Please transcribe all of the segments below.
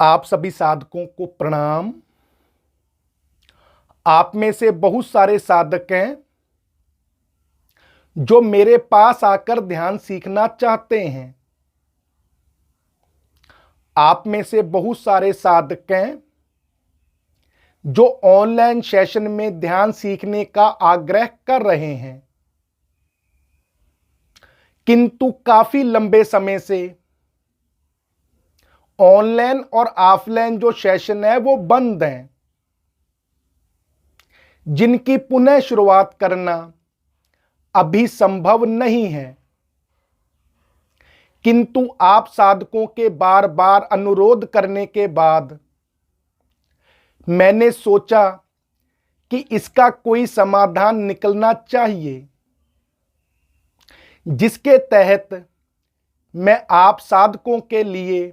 आप सभी साधकों को प्रणाम। आप में से बहुत सारे साधक हैं जो मेरे पास आकर ध्यान सीखना चाहते हैं। आप में से बहुत सारे साधक हैं जो ऑनलाइन सेशन में ध्यान सीखने का आग्रह कर रहे हैं, किंतु काफी लंबे समय से ऑनलाइन और ऑफलाइन जो सेशन है वो बंद हैं, जिनकी पुनः शुरुआत करना अभी संभव नहीं है। किंतु आप साधकों के बार बार अनुरोध करने के बाद मैंने सोचा कि इसका कोई समाधान निकलना चाहिए, जिसके तहत मैं आप साधकों के लिए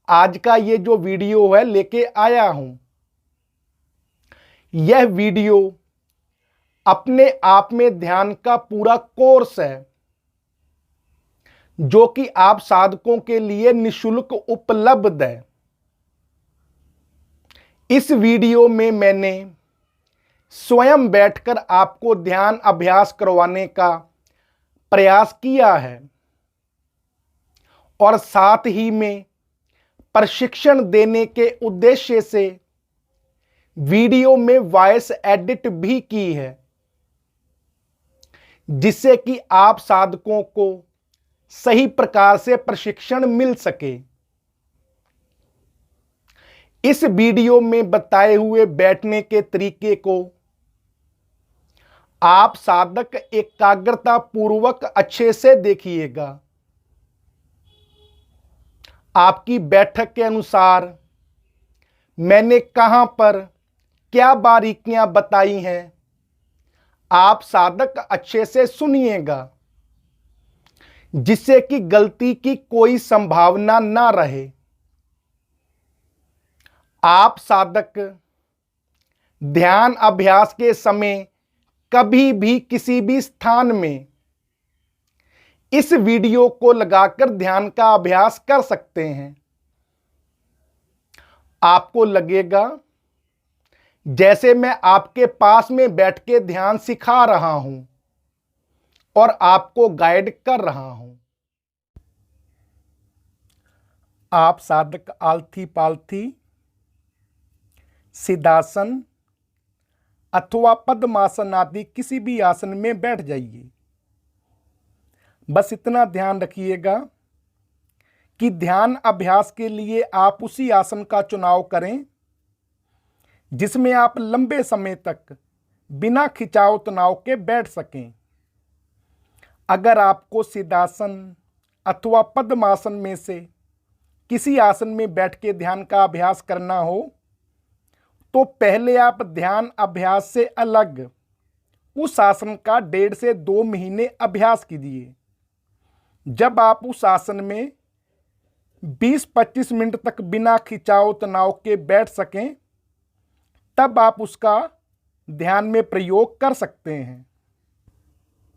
आज का ये जो वीडियो है लेके आया हूं। यह वीडियो अपने आप में ध्यान का पूरा कोर्स है, जो कि आप साधकों के लिए निशुल्क उपलब्ध है। इस वीडियो में मैंने स्वयं बैठकर आपको ध्यान अभ्यास करवाने का प्रयास किया है और साथ ही में प्रशिक्षण देने के उद्देश्य से वीडियो में वॉइस एडिट भी की है, जिससे कि आप साधकों को सही प्रकार से प्रशिक्षण मिल सके। इस वीडियो में बताए हुए बैठने के तरीके को आप साधक एकाग्रता पूर्वक अच्छे से देखिएगा। आपकी बैठक के अनुसार मैंने कहां पर क्या बारीकियां बताई हैं, आप साधक अच्छे से सुनिएगा, जिससे कि गलती की कोई संभावना ना रहे। आप साधक ध्यान अभ्यास के समय कभी भी किसी भी स्थान में इस वीडियो को लगाकर ध्यान का अभ्यास कर सकते हैं। आपको लगेगा जैसे मैं आपके पास में बैठ के ध्यान सिखा रहा हूं और आपको गाइड कर रहा हूं। आप साधक आलथी पालथी, सिद्धासन अथवा पद्मासन आदि किसी भी आसन में बैठ जाइए। बस इतना ध्यान रखिएगा कि ध्यान अभ्यास के लिए आप उसी आसन का चुनाव करें जिसमें आप लंबे समय तक बिना खिंचाव तनाव के बैठ सकें। अगर आपको सिद्धासन अथवा पद्मासन में से किसी आसन में बैठ के ध्यान का अभ्यास करना हो, तो पहले आप ध्यान अभ्यास से अलग उस आसन का 1.5 से 2 महीने अभ्यास कीजिए। जब आप उस आसन में 20-25 मिनट तक बिना खिंचाव तनाव के बैठ सकें, तब आप उसका ध्यान में प्रयोग कर सकते हैं।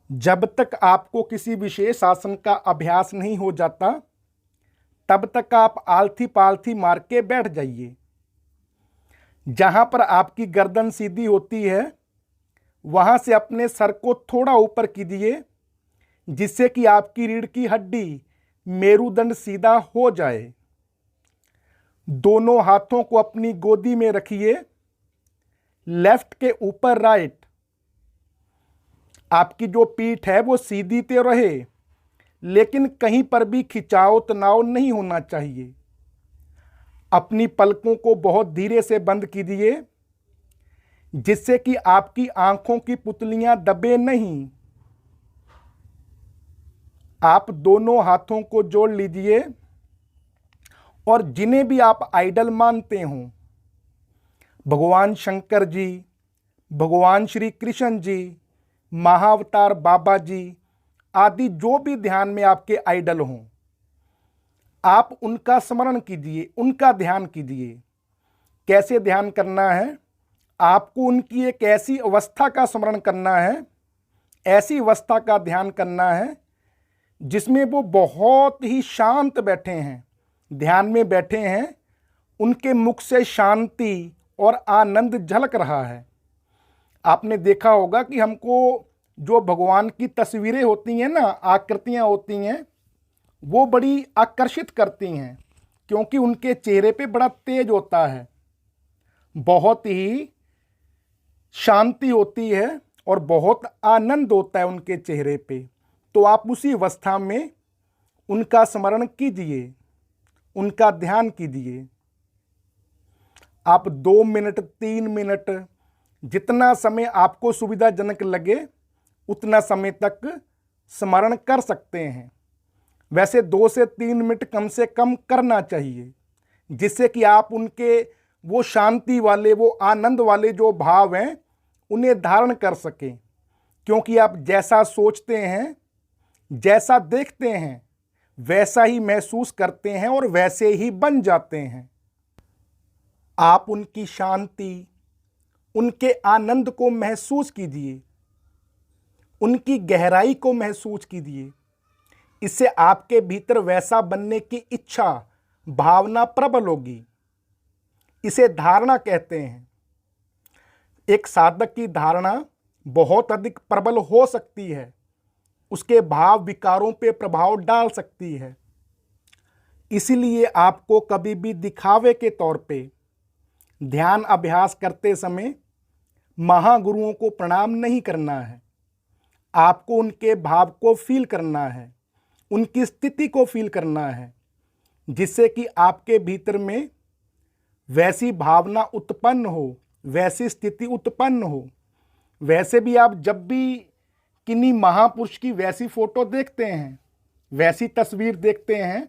जब तक आपको किसी विशेष आसन का अभ्यास नहीं हो जाता, तब तक आप आलथी पालथी मार के बैठ जाइए। जहां पर आपकी गर्दन सीधी होती है, वहां से अपने सर को थोड़ा ऊपर कीजिए, जिससे कि आपकी रीढ़ की हड्डी मेरुदंड सीधा हो जाए। दोनों हाथों को अपनी गोदी में रखिए, लेफ्ट के ऊपर राइट। आपकी जो पीठ है वो सीधी तो रहे, लेकिन कहीं पर भी खिंचाव तनाव नहीं होना चाहिए। अपनी पलकों को बहुत धीरे से बंद कीजिए, जिससे कि आपकी आंखों की पुतलियां दबे नहीं। आप दोनों हाथों को जोड़ लीजिए और जिन्हें भी आप आइडल मानते हों, भगवान शंकर जी, भगवान श्री कृष्ण जी, महाअवतार बाबा जी आदि जो भी ध्यान में आपके आइडल हों, आप उनका स्मरण कीजिए, उनका ध्यान कीजिए। कैसे ध्यान करना है? आपको उनकी एक ऐसी अवस्था का स्मरण करना है, ऐसी अवस्था का ध्यान करना है जिसमें वो बहुत ही शांत बैठे हैं, ध्यान में बैठे हैं उनके मुख से शांति और आनंद झलक रहा है। आपने देखा होगा कि हमको जो भगवान की तस्वीरें होती हैं ना, आकृतियां होती हैं, वो बड़ी आकर्षित करती हैं, क्योंकि उनके चेहरे पे बड़ा तेज होता है, बहुत ही शांति होती है और बहुत आनंद होता है उनके चेहरे पे। तो आप उसी अवस्था में उनका स्मरण कीजिए, उनका ध्यान कीजिए। आप 2 मिनट 3 मिनट जितना समय आपको सुविधाजनक लगे उतना समय तक स्मरण कर सकते हैं। वैसे 2 से 3 मिनट कम से कम करना चाहिए, जिससे कि आप उनके वो शांति वाले, वो आनंद वाले जो भाव हैं उन्हें धारण कर सकें। क्योंकि आप जैसा सोचते हैं, जैसा देखते हैं, वैसा ही महसूस करते हैं और वैसे ही बन जाते हैं। आप उनकी शांति, उनके आनंद को महसूस कीजिए, उनकी गहराई को महसूस कीजिए। इससे आपके भीतर वैसा बनने की इच्छा, भावना प्रबल होगी। इसे धारणा कहते हैं। एक साधक की धारणा बहुत अधिक प्रबल हो सकती है, उसके भाव विकारों पे प्रभाव डाल सकती है। इसीलिए आपको कभी भी दिखावे के तौर पे ध्यान अभ्यास करते समय महागुरुओं को प्रणाम नहीं करना है। आपको उनके भाव को फील करना है, उनकी स्थिति को फील करना है, जिससे कि आपके भीतर में वैसी भावना उत्पन्न हो, वैसी स्थिति उत्पन्न हो। वैसे भी आप जब भी किन्हीं महापुरुष की वैसी फोटो देखते हैं, वैसी तस्वीर देखते हैं,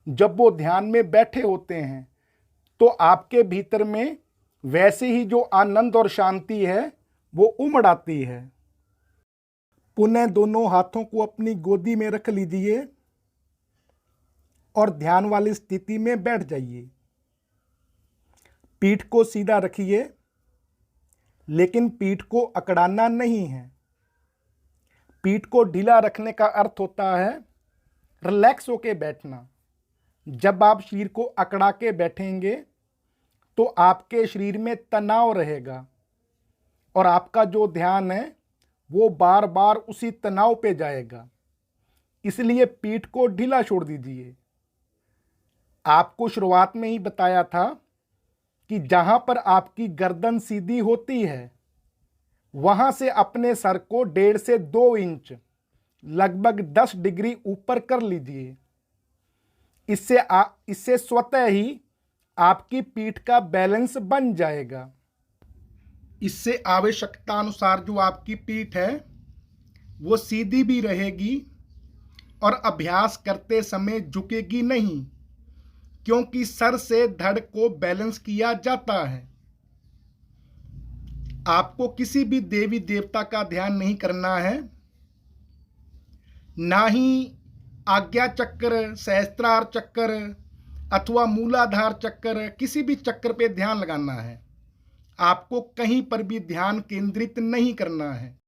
जब वो ध्यान में बैठे होते हैं, तो आपके भीतर में वैसे ही जो आनंद और शांति है वो उमड़ आती है। पुनः दोनों हाथों को अपनी गोदी में रख लीजिए और ध्यान वाली स्थिति में बैठ जाइए। पीठ को सीधा रखिए, लेकिन पीठ को अकड़ाना नहीं है। पीठ को ढीला रखने का अर्थ होता है रिलैक्स होके बैठना। जब आप शरीर को अकड़ा के बैठेंगे तो आपके शरीर में तनाव रहेगा और आपका जो ध्यान है वो बार बार उसी तनाव पे जाएगा। इसलिए पीठ को ढीला छोड़ दीजिए। आपको शुरुआत में ही बताया था कि जहां पर आपकी गर्दन सीधी होती है, वहां से अपने सर को 1.5 से 2 इंच लगभग 10 डिग्री ऊपर कर लीजिए। इससे स्वतः ही आपकी पीठ का बैलेंस बन जाएगा। इससे आवश्यकता अनुसार जो आपकी पीठ है वो सीधी भी रहेगी और अभ्यास करते समय झुकेगी नहीं, क्योंकि सर से धड़ को बैलेंस किया जाता है। आपको किसी भी देवी देवता का ध्यान नहीं करना है, ना ही आज्ञा चक्र, सहस्त्रार चक्र अथवा मूलाधार चक्र, किसी भी चक्र पे ध्यान लगाना है। आपको कहीं पर भी ध्यान केंद्रित नहीं करना है।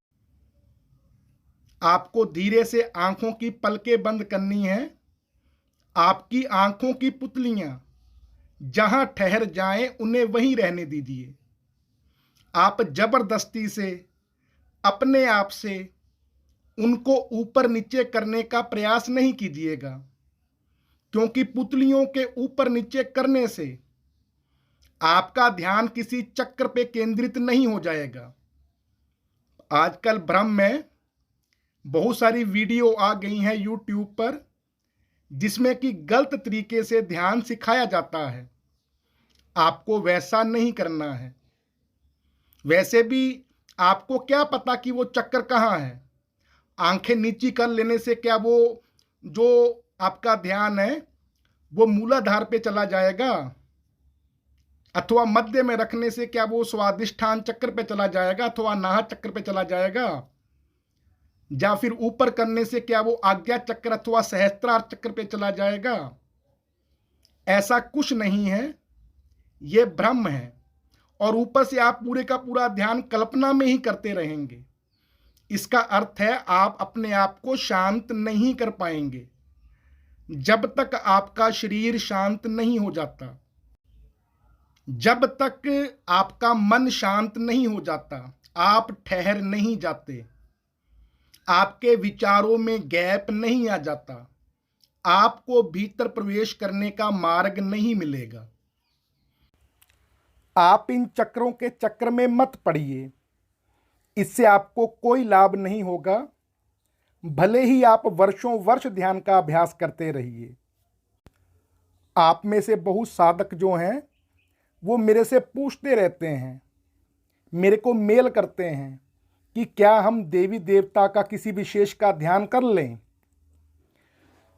आपको धीरे से आंखों की पलकें बंद करनी है। आपकी आंखों की पुतलियां जहां ठहर जाएं उन्हें वहीं रहने दीजिए। आप जबरदस्ती से अपने आप से उनको ऊपर नीचे करने का प्रयास नहीं कीजिएगा, क्योंकि पुतलियों के ऊपर नीचे करने से आपका ध्यान किसी चक्र पे केंद्रित नहीं हो जाएगा। आजकल ब्रह्म में बहुत सारी वीडियो आ गई हैं YouTube पर, जिसमें कि गलत तरीके से ध्यान सिखाया जाता है। आपको वैसा नहीं करना है। वैसे भी आपको क्या पता कि वो चक्कर कहाँ है। आंखें नीची कर लेने से क्या वो जो आपका ध्यान है वो मूलाधार पे चला जाएगा, अथवा मध्य में रखने से क्या वो स्वादिष्ठान चक्र पे चला जाएगा, अथवा नाह चक्र पे चला जाएगा, या फिर ऊपर करने से क्या वो आज्ञा चक्र अथवा सहस्त्रार चक्र पे चला जाएगा। ऐसा कुछ नहीं है, ये भ्रम है। और ऊपर से आप पूरे का पूरा ध्यान कल्पना में ही करते रहेंगे। इसका अर्थ है आप अपने आप को शांत नहीं कर पाएंगे जब तक आपका शरीर शांत नहीं हो जाता। जब तक आपका मन शांत नहीं हो जाता, आप ठहर नहीं जाते, आपके विचारों में गैप नहीं आ जाता, आपको भीतर प्रवेश करने का मार्ग नहीं मिलेगा। आप इन चक्रों के चक्र में मत पड़िए, इससे आपको कोई लाभ नहीं होगा। भले ही आप वर्षों वर्ष ध्यान का अभ्यास करते रहिए। आप में से बहुत साधक जो हैं वो मेरे से पूछते रहते हैं, मेरे को मेल करते हैं कि क्या हम देवी देवता का किसी विशेष का ध्यान कर लें।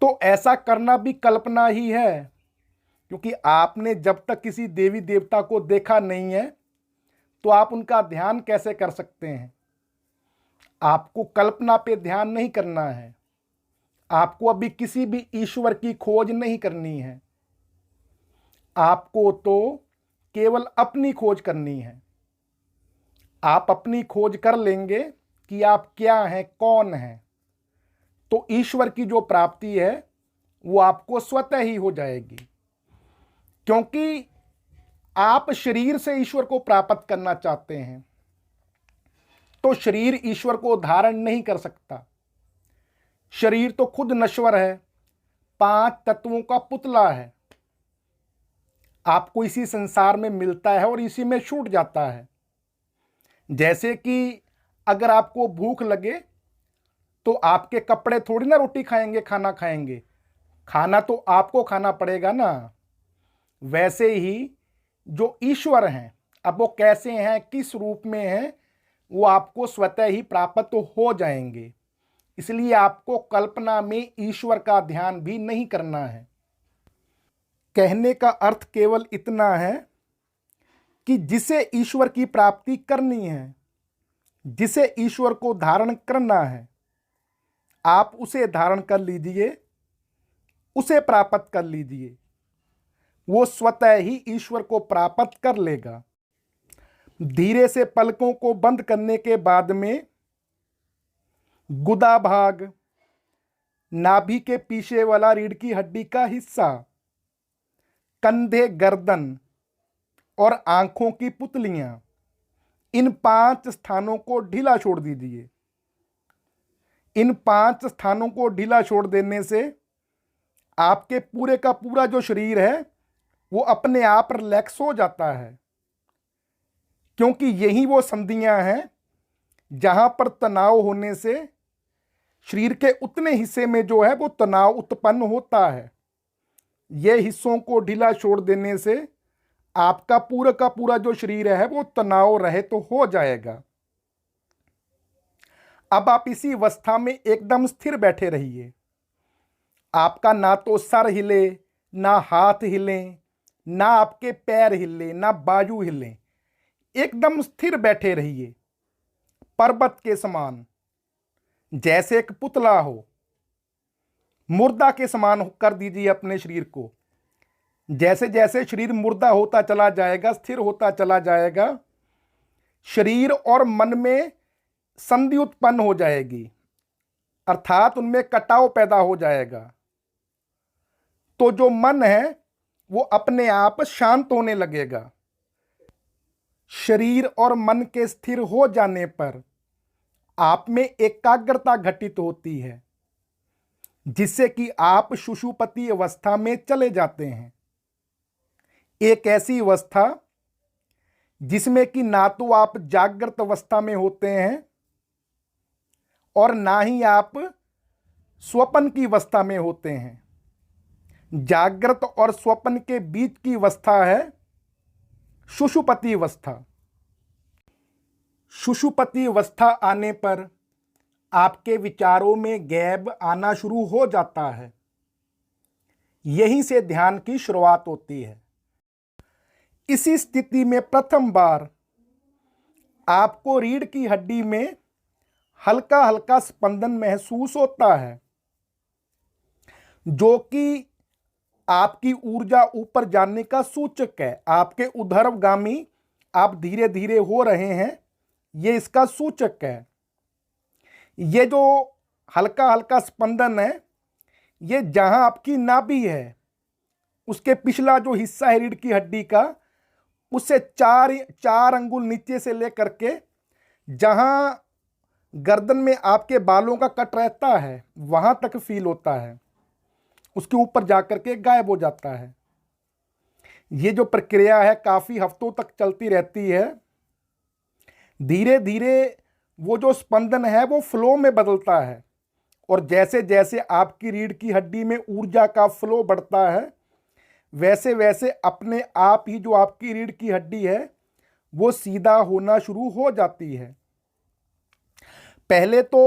तो ऐसा करना भी कल्पना ही है, क्योंकि आपने जब तक किसी देवी देवता को देखा नहीं है तो आप उनका ध्यान कैसे कर सकते हैं। आपको कल्पना पे ध्यान नहीं करना है, आपको अभी किसी भी ईश्वर की खोज नहीं करनी है, आपको तो केवल अपनी खोज करनी है। आप अपनी खोज कर लेंगे कि आप क्या हैं, कौन हैं, तो ईश्वर की जो प्राप्ति है वो आपको स्वतः ही हो जाएगी। क्योंकि आप शरीर से ईश्वर को प्राप्त करना चाहते हैं, तो शरीर ईश्वर को धारण नहीं कर सकता। शरीर तो खुद नश्वर है, 5 तत्वों का पुतला है। आपको इसी संसार में मिलता है और इसी में छूट जाता है। जैसे कि अगर आपको भूख लगे तो आपके कपड़े थोड़ी ना रोटी खाएंगे, खाना खाएंगे, खाना तो आपको खाना पड़ेगा ना। वैसे ही जो ईश्वर हैं, अब वो कैसे हैं, किस रूप में हैं, वो आपको स्वतः ही प्राप्त तो हो जाएंगे। इसलिए आपको कल्पना में ईश्वर का ध्यान भी नहीं करना है। कहने का अर्थ केवल इतना है कि जिसे ईश्वर की प्राप्ति करनी है, जिसे ईश्वर को धारण करना है, आप उसे धारण कर लीजिए, उसे प्राप्त कर लीजिए। वो स्वतः ही ईश्वर को प्राप्त कर लेगा। धीरे से पलकों को बंद करने के बाद में गुदा भाग, नाभि के पीछे वाला रीढ़ की हड्डी का हिस्सा, कंधे, गर्दन और आंखों की पुतलियां, इन 5 स्थानों को ढीला छोड़ दीजिए। इन 5 स्थानों को ढीला छोड़ देने से आपके पूरे का पूरा जो शरीर है वो अपने आप रिलैक्स हो जाता है। क्योंकि यही वो संधियां हैं जहां पर तनाव होने से शरीर के उतने हिस्से में जो है वो तनाव उत्पन्न होता है। ये हिस्सों को ढीला छोड़ देने से आपका पूरा का पूरा जो शरीर है वो तनाव रहित तो हो जाएगा। अब आप इसी अवस्था में एकदम स्थिर बैठे रहिए। आपका ना तो सर हिले, ना हाथ हिले, ना आपके पैर हिले, ना बाजू हिले। एकदम स्थिर बैठे रहिए, पर्वत के समान, जैसे एक पुतला हो। मुर्दा के समान कर दीजिए अपने शरीर को। जैसे जैसे शरीर मुर्दा होता चला जाएगा, स्थिर होता चला जाएगा, शरीर और मन में संधि उत्पन्न हो जाएगी, अर्थात उनमें कटाव पैदा हो जाएगा। तो जो मन है वो अपने आप शांत होने लगेगा। शरीर और मन के स्थिर हो जाने पर आप में एकाग्रता घटित होती है, जिससे कि आप सुषुप्ति अवस्था में चले जाते हैं। एक ऐसी अवस्था जिसमें कि ना तो आप जागृत अवस्था में होते हैं और ना ही आप स्वप्न की अवस्था में होते हैं। जागृत और स्वप्न के बीच की अवस्था है सुषुप्ति अवस्था। सुषुप्ति अवस्था आने पर आपके विचारों में गैप आना शुरू हो जाता है। यहीं से ध्यान की शुरुआत होती है। इसी स्थिति में प्रथम बार आपको रीढ़ की हड्डी में हल्का हल्का स्पंदन महसूस होता है, जो कि आपकी ऊर्जा ऊपर जाने का सूचक है। आपके ऊर्ध्वगामी आप धीरे धीरे हो रहे हैं, ये इसका सूचक है। ये जो हल्का हल्का स्पंदन है, ये जहां आपकी नाभि है उसके पिछला जो हिस्सा है रीढ़ की हड्डी का, उससे चार चार अंगुल नीचे से लेकर के जहां गर्दन में आपके बालों का कट रहता है वहां तक फील होता है, उसके ऊपर जाकर के गायब हो जाता है। ये जो प्रक्रिया है काफी हफ्तों तक चलती रहती है। धीरे धीरे वो जो स्पंदन है वो फ्लो में बदलता है, और जैसे जैसे आपकी रीढ़ की हड्डी में ऊर्जा का फ्लो बढ़ता है वैसे वैसे अपने आप ही जो आपकी रीढ़ की हड्डी है वो सीधा होना शुरू हो जाती है। पहले तो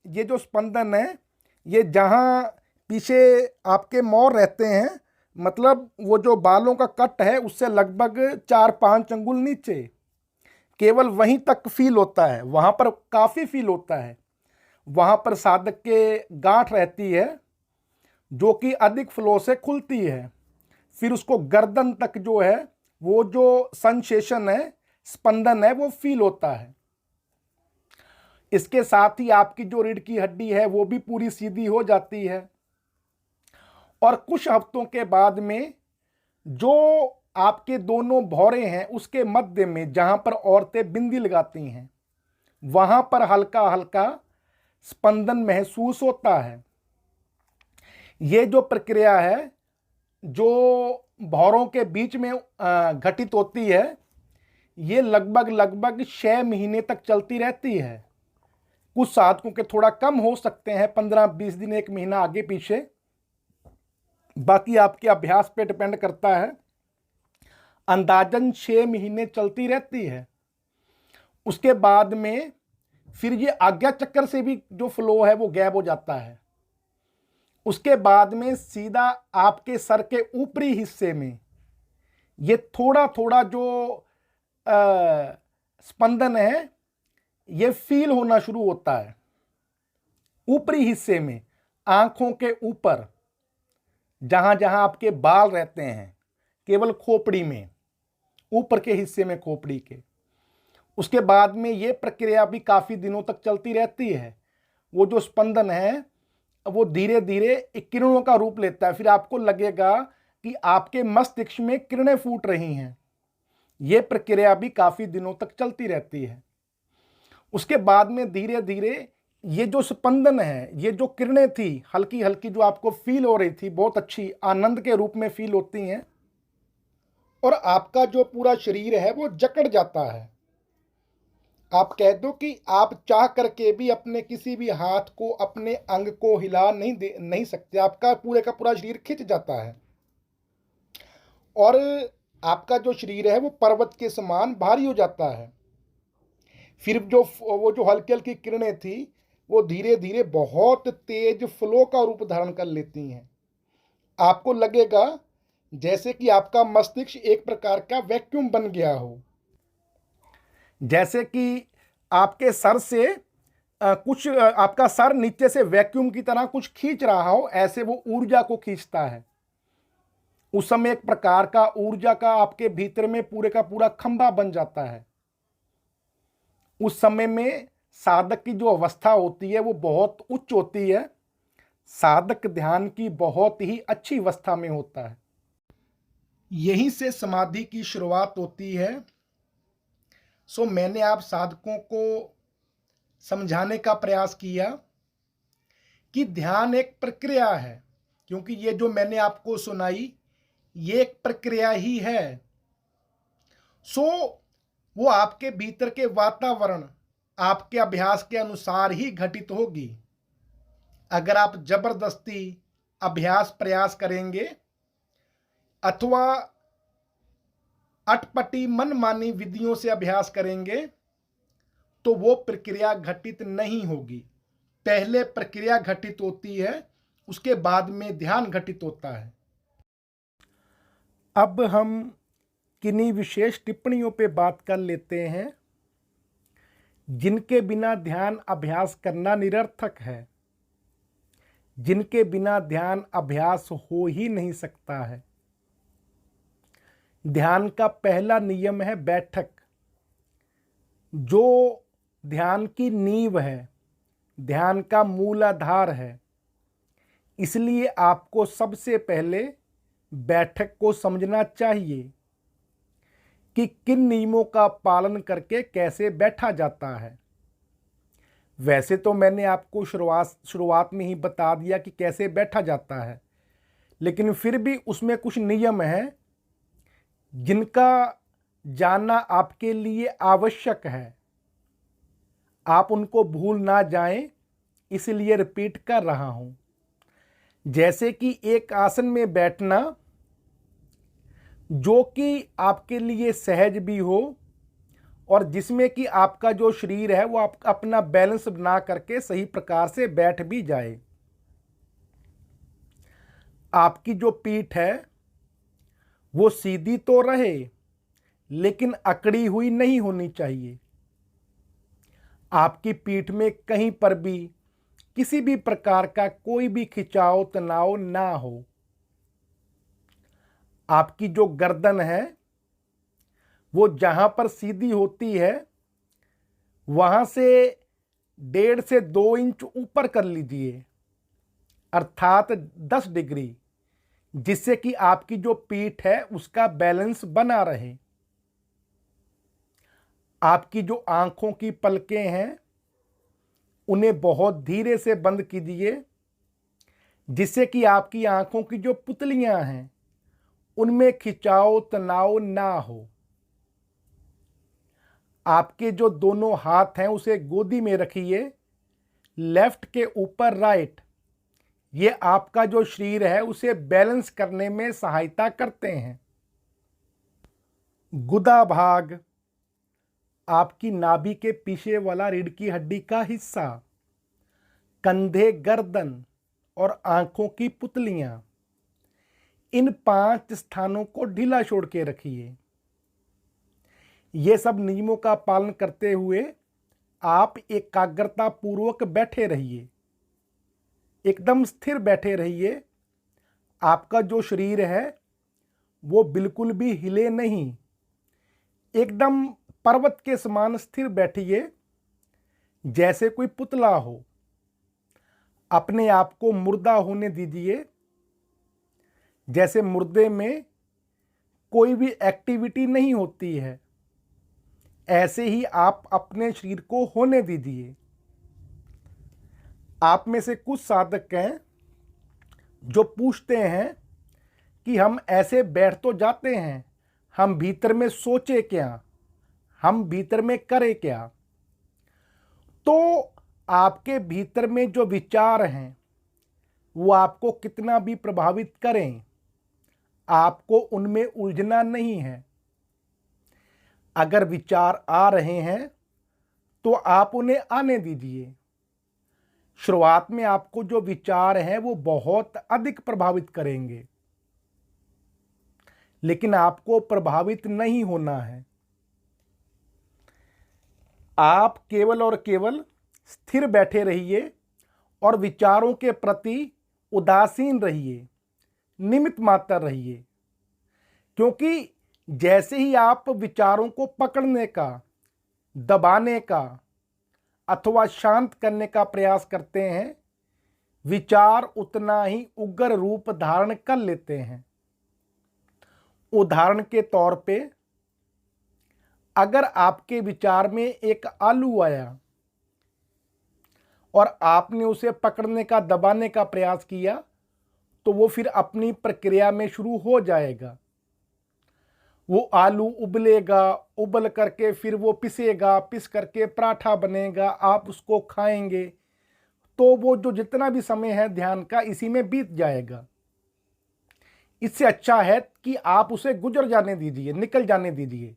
ये जो स्पंदन है ये जहां पीछे आपके मोर रहते हैं, मतलब वो जो बालों का कट है उससे लगभग 4-5 अंगुल नीचे, केवल वहीं तक फील होता है। वहां पर काफ़ी फील होता है। वहां पर साधक के गांठ रहती है जो कि अधिक फ्लो से खुलती है। फिर उसको गर्दन तक जो है वो जो सेंसेशन है, स्पंदन है, वो फील होता है। इसके साथ ही आपकी जो रीढ़ की हड्डी है वो भी पूरी सीधी हो जाती है। और कुछ हफ्तों के बाद में जो आपके दोनों भौरे हैं उसके मध्य में जहां पर औरतें बिंदी लगाती हैं वहां पर हल्का हल्का स्पंदन महसूस होता है। ये जो प्रक्रिया है जो भौरों के बीच में घटित होती है ये लगभग लगभग 6 महीने तक चलती रहती है। कुछ साधकों के थोड़ा कम हो सकते हैं, 15-20 दिन, 1 महीना आगे पीछे, बाकी आपके अभ्यास पे डिपेंड करता है। अंदाजन 6 महीने चलती रहती है। उसके बाद में फिर ये आज्ञा चक्र से भी जो फ्लो है वो गायब हो जाता है। उसके बाद में सीधा आपके सर के ऊपरी हिस्से में ये थोड़ा थोड़ा जो स्पंदन है ये फील होना शुरू होता है। ऊपरी हिस्से में आंखों के ऊपर जहां जहां आपके बाल रहते हैं, केवल खोपड़ी में, ऊपर के हिस्से में खोपड़ी के। उसके बाद में ये प्रक्रिया भी काफी दिनों तक चलती रहती है। वो जो स्पंदन है वो धीरे धीरे किरणों का रूप लेता है। फिर आपको लगेगा कि आपके मस्तिष्क में किरणें फूट रही हैं। ये प्रक्रिया भी काफी दिनों तक चलती रहती है। उसके बाद में धीरे धीरे ये जो स्पंदन है, ये जो किरणें थी हल्की हल्की जो आपको फील हो रही थी, बहुत अच्छी आनंद के रूप में फील होती हैं, और आपका जो पूरा शरीर है वो जकड़ जाता है। आप कह दो कि आप चाह करके भी अपने किसी भी हाथ को, अपने अंग को हिला नहीं सकते। आपका पूरे का पूरा शरीर खिंच जाता है और आपका जो शरीर है वो पर्वत के समान भारी हो जाता है। फिर वो जो हल्की हल्की किरणें थी वो धीरे धीरे बहुत तेज फ्लो का रूप धारण कर लेती हैं। आपको लगेगा जैसे कि आपका मस्तिष्क एक प्रकार का वैक्यूम बन गया हो, जैसे कि आपके सर से आपका सर नीचे से वैक्यूम की तरह कुछ खींच रहा हो, ऐसे वो ऊर्जा को खींचता है। उस समय एक प्रकार का ऊर्जा का आपके भीतर में पूरे का पूरा खंभा बन जाता है। उस समय में साधक की जो अवस्था होती है वो बहुत उच्च होती है। साधक ध्यान की बहुत ही अच्छी अवस्था में होता है। यहीं से समाधि की शुरुआत होती है। सो मैंने आप साधकों को समझाने का प्रयास किया कि ध्यान एक प्रक्रिया है, क्योंकि ये जो मैंने आपको सुनाई ये एक प्रक्रिया ही है। सो वो आपके भीतर के वातावरण, आपके अभ्यास के अनुसार ही घटित होगी। अगर आप जबरदस्ती अभ्यास प्रयास करेंगे अथवा अटपटी मनमानी विधियों से अभ्यास करेंगे तो वो प्रक्रिया घटित नहीं होगी। पहले प्रक्रिया घटित होती है, उसके बाद में ध्यान घटित होता है। अब हम किन्हीं विशेष टिप्पणियों पे बात कर लेते हैं जिनके बिना ध्यान अभ्यास करना निरर्थक है, जिनके बिना ध्यान अभ्यास हो ही नहीं सकता है। ध्यान का पहला नियम है बैठक, जो ध्यान की नींव है, ध्यान का मूल आधार है। इसलिए आपको सबसे पहले बैठक को समझना चाहिए। कि किन नियमों का पालन करके कैसे बैठा जाता है। वैसे तो मैंने आपको शुरुआत में ही बता दिया कि कैसे बैठा जाता है, लेकिन फिर भी उसमें कुछ नियम हैं जिनका जानना आपके लिए आवश्यक है। आप उनको भूल ना जाएं, इसलिए रिपीट कर रहा हूं। जैसे कि एक आसन में बैठना जो कि आपके लिए सहज भी हो और जिसमें कि आपका जो शरीर है वो आप अपना बैलेंस बना करके सही प्रकार से बैठ भी जाए। आपकी जो पीठ है वो सीधी तो रहे, लेकिन अकड़ी हुई नहीं होनी चाहिए। आपकी पीठ में कहीं पर भी किसी भी प्रकार का कोई भी खिंचाव तनाव ना हो। आपकी जो गर्दन है वो जहां पर सीधी होती है वहां से 1.5 से 2 इंच ऊपर कर लीजिए, अर्थात 10 डिग्री, जिससे कि आपकी जो पीठ है उसका बैलेंस बना रहे। आपकी जो आंखों की पलकें हैं उन्हें बहुत धीरे से बंद कीजिए, जिससे कि आपकी आंखों की जो पुतलियां हैं उनमें खिंचाव तनाव ना हो। आपके जो दोनों हाथ हैं उसे गोदी में रखिए, लेफ्ट के ऊपर राइट। ये आपका जो शरीर है उसे बैलेंस करने में सहायता करते हैं। गुदा भाग आपकी नाभि के पीछे वाला रीढ़ की हड्डी का हिस्सा, कंधे, गर्दन और आंखों की पुतलियां, इन 5 स्थानों को ढीला छोड़ के रखिए। ये सब नियमों का पालन करते हुए आप एकाग्रता पूर्वक बैठे रहिए, एकदम स्थिर बैठे रहिए। आपका जो शरीर है वो बिल्कुल भी हिले नहीं, एकदम पर्वत के समान स्थिर बैठिए, जैसे कोई पुतला हो। अपने आप को मुर्दा होने दीजिए, जैसे मुर्दे में कोई भी एक्टिविटी नहीं होती है, ऐसे ही आप अपने शरीर को होने दीजिए। आप में से कुछ साधक हैं जो पूछते हैं कि हम ऐसे बैठ तो जाते हैं, हम भीतर में सोचे क्या, हम भीतर में करें क्या। तो आपके भीतर में जो विचार हैं वो आपको कितना भी प्रभावित करें, आपको उनमें उलझना नहीं है। अगर विचार आ रहे हैं तो आप उन्हें आने दीजिए। शुरुआत में आपको जो विचार हैं वो बहुत अधिक प्रभावित करेंगे, लेकिन आपको प्रभावित नहीं होना है। आप केवल और केवल स्थिर बैठे रहिए और विचारों के प्रति उदासीन रहिए, निमित्त मात्र रहिए। क्योंकि जैसे ही आप विचारों को पकड़ने का, दबाने का अथवा शांत करने का प्रयास करते हैं, विचार उतना ही उग्र रूप धारण कर लेते हैं। उदाहरण के तौर पे, अगर आपके विचार में एक आलू आया और आपने उसे पकड़ने का, दबाने का प्रयास किया, तो वो फिर अपनी प्रक्रिया में शुरू हो जाएगा। वो आलू उबलेगा, उबल करके फिर वो पिसेगा, पिस करके पराठा बनेगा, आप उसको खाएंगे, तो वो जो जितना भी समय है ध्यान का इसी में बीत जाएगा। इससे अच्छा है कि आप उसे गुजर जाने दीजिए, निकल जाने दीजिए।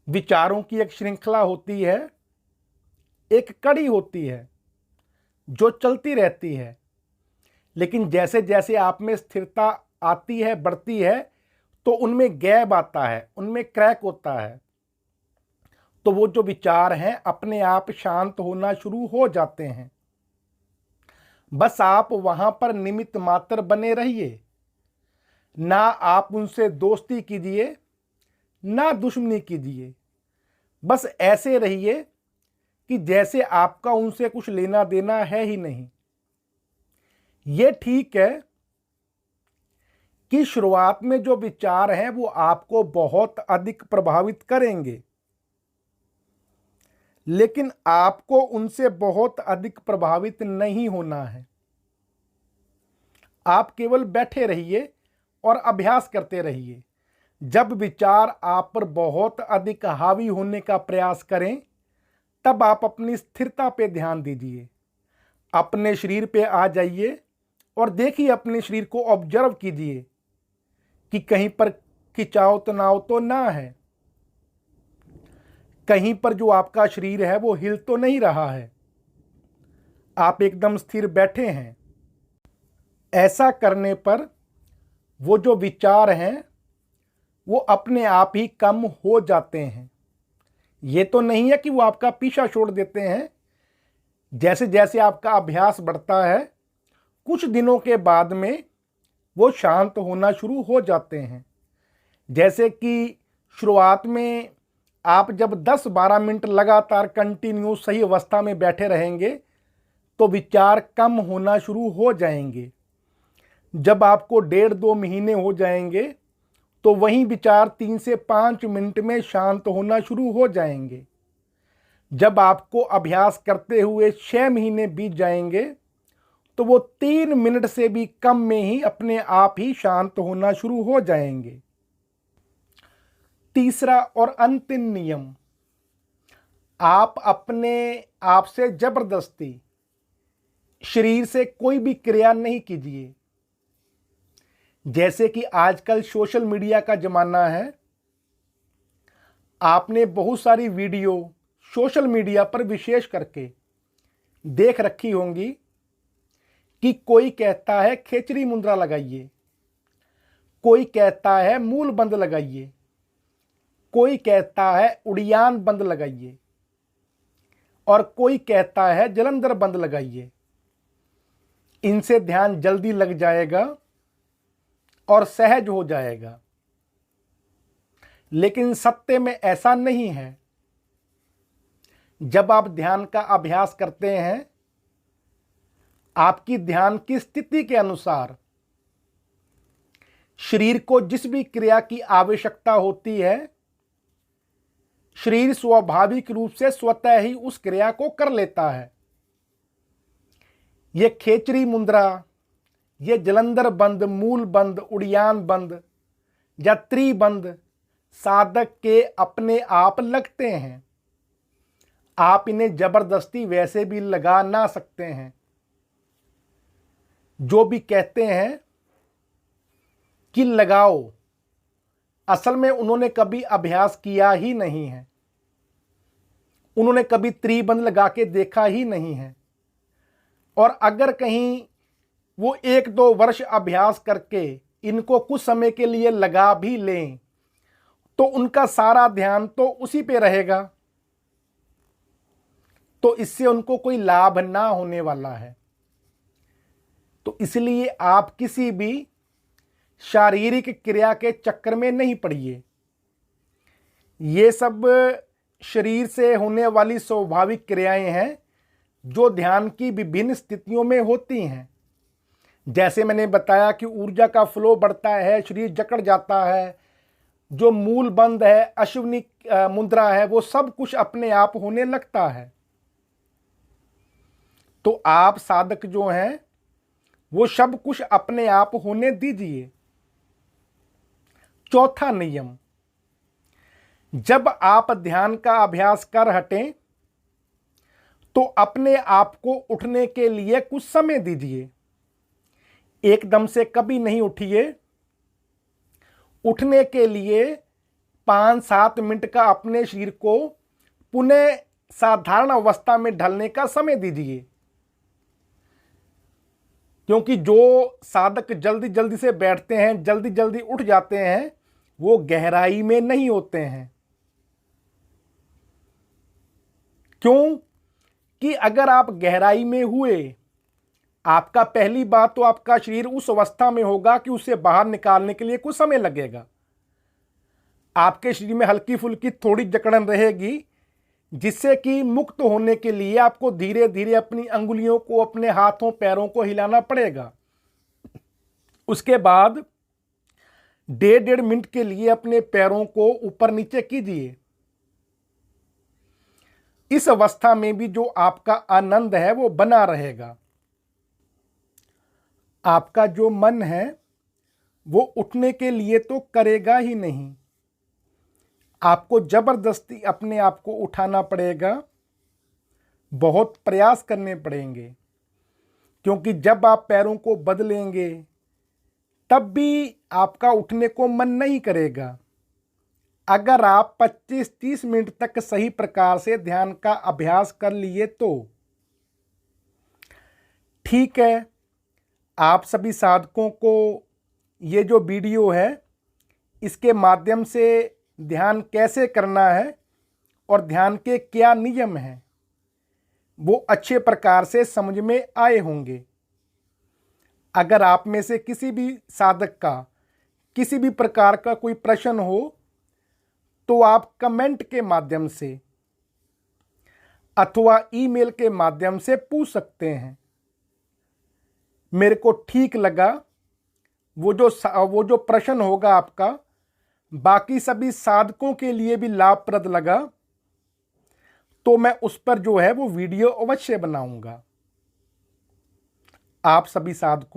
विचारों की एक श्रृंखला होती है, एक कड़ी होती है जो चलती रहती है, लेकिन जैसे जैसे आप में स्थिरता आती है, बढ़ती है, तो उनमें गैप आता है, उनमें क्रैक होता है। तो वो जो विचार हैं अपने आप शांत होना शुरू हो जाते हैं। बस आप वहां पर निमित्त मात्र बने रहिए, ना आप उनसे दोस्ती कीजिए ना दुश्मनी कीजिए। बस ऐसे रहिए कि जैसे आपका उनसे कुछ लेना देना है ही नहीं। ये ठीक है कि शुरुआत में जो विचार हैं वो आपको बहुत अधिक प्रभावित करेंगे, लेकिन आपको उनसे बहुत अधिक प्रभावित नहीं होना है। आप केवल बैठे रहिए और अभ्यास करते रहिए। जब विचार आप पर बहुत अधिक हावी होने का प्रयास करें, तब आप अपनी स्थिरता पे ध्यान दीजिए। अपने शरीर पे आ जाइए और देखिए, अपने शरीर को ऑब्जर्व कीजिए कि कहीं पर खिंचाव तनाव तो ना है, कहीं पर जो आपका शरीर है वो हिल तो नहीं रहा है, आप एकदम स्थिर बैठे हैं। ऐसा करने पर वो जो विचार हैं वो अपने आप ही कम हो जाते हैं। ये तो नहीं है कि वो आपका पीछा छोड़ देते हैं। जैसे जैसे आपका अभ्यास बढ़ता है, कुछ दिनों के बाद में वो शांत होना शुरू हो जाते हैं। जैसे कि शुरुआत में आप जब 10-12 मिनट लगातार कंटिन्यू सही अवस्था में बैठे रहेंगे तो विचार कम होना शुरू हो जाएंगे। जब आपको 1.5-2 महीने हो जाएंगे तो वही विचार 3 से 5 मिनट में शांत होना शुरू हो जाएंगे। जब आपको अभ्यास करते हुए 6 महीने बीत जाएंगे तो वो 3 मिनट से भी कम में ही अपने आप ही शांत होना शुरू हो जाएंगे। तीसरा और अंतिम नियम, आप अपने आप से जबरदस्ती शरीर से कोई भी क्रिया नहीं कीजिए। जैसे कि आजकल सोशल मीडिया का जमाना है, आपने बहुत सारी वीडियो सोशल मीडिया पर विशेष करके देख रखी होंगी कि कोई कहता है खेचरी मुद्रा लगाइए, कोई कहता है मूल बंद लगाइए, कोई कहता है उड़ियान बंद लगाइए और कोई कहता है जलंधर बंद लगाइए। इनसे ध्यान जल्दी लग जाएगा और सहज हो जाएगा, लेकिन सत्य में ऐसा नहीं है। जब आप ध्यान का अभ्यास करते हैं, आपकी ध्यान की स्थिति के अनुसार शरीर को जिस भी क्रिया की आवश्यकता होती है, शरीर स्वाभाविक रूप से स्वतः ही उस क्रिया को कर लेता है। ये खेचरी मुद्रा, ये जलंधर बंद, मूल बंद, उड़ियान बंद या त्रिबंद साधक के अपने आप लगते हैं। आप इन्हें जबरदस्ती वैसे भी लगा ना सकते हैं। जो भी कहते हैं कि लगाओ, असल में उन्होंने कभी अभ्यास किया ही नहीं है, उन्होंने कभी त्रिबंद लगा के देखा ही नहीं है। और अगर कहीं वो 1-2 वर्ष अभ्यास करके इनको कुछ समय के लिए लगा भी लें तो उनका सारा ध्यान तो उसी पे रहेगा, तो इससे उनको कोई लाभ ना होने वाला है। तो इसलिए आप किसी भी शारीरिक क्रिया के चक्कर में नहीं पड़िए। ये सब शरीर से होने वाली स्वाभाविक क्रियाएं हैं जो ध्यान की विभिन्न स्थितियों में होती हैं। जैसे मैंने बताया कि ऊर्जा का फ्लो बढ़ता है, शरीर जकड़ जाता है, जो मूल बंद है, अश्विनी मुद्रा है, वो सब कुछ अपने आप होने लगता है। तो आप साधक जो हैं वो सब कुछ अपने आप होने दीजिए। चौथा नियम, जब आप ध्यान का अभ्यास कर हटें तो अपने आप को उठने के लिए कुछ समय दीजिए। एकदम से कभी नहीं उठिए। उठने के लिए 5-7 मिनट का अपने शरीर को पुनः साधारण अवस्था में ढलने का समय दीजिए, क्योंकि जो साधक जल्दी जल्दी से बैठते हैं, जल्दी जल्दी उठ जाते हैं, वो गहराई में नहीं होते हैं। क्यों कि अगर आप गहराई में हुए, आपका पहली बात तो आपका शरीर उस अवस्था में होगा कि उसे बाहर निकालने के लिए कुछ समय लगेगा। आपके शरीर में हल्की फुल्की थोड़ी जकड़न रहेगी, जिससे कि मुक्त होने के लिए आपको धीरे धीरे अपनी अंगुलियों को, अपने हाथों पैरों को हिलाना पड़ेगा। उसके बाद डेढ़ मिनट के लिए अपने पैरों को ऊपर नीचे कीजिए। इस अवस्था में भी जो आपका आनंद है वो बना रहेगा। आपका जो मन है वो उठने के लिए तो करेगा ही नहीं, आपको जबरदस्ती अपने आप को उठाना पड़ेगा, बहुत प्रयास करने पड़ेंगे। क्योंकि जब आप पैरों को बदलेंगे तब भी आपका उठने को मन नहीं करेगा। अगर आप 25-30 मिनट तक सही प्रकार से ध्यान का अभ्यास कर लिए तो ठीक है। आप सभी साधकों को ये जो वीडियो है इसके माध्यम से ध्यान कैसे करना है और ध्यान के क्या नियम हैं वो अच्छे प्रकार से समझ में आए होंगे। अगर आप में से किसी भी साधक का किसी भी प्रकार का कोई प्रश्न हो तो आप कमेंट के माध्यम से अथवा ईमेल के माध्यम से पूछ सकते हैं। मेरे को ठीक लगा वो जो प्रश्न होगा आपका बाकी सभी साधकों के लिए भी लाभप्रद लगा तो मैं उस पर जो है वो वीडियो अवश्य बनाऊंगा। आप सभी साधकों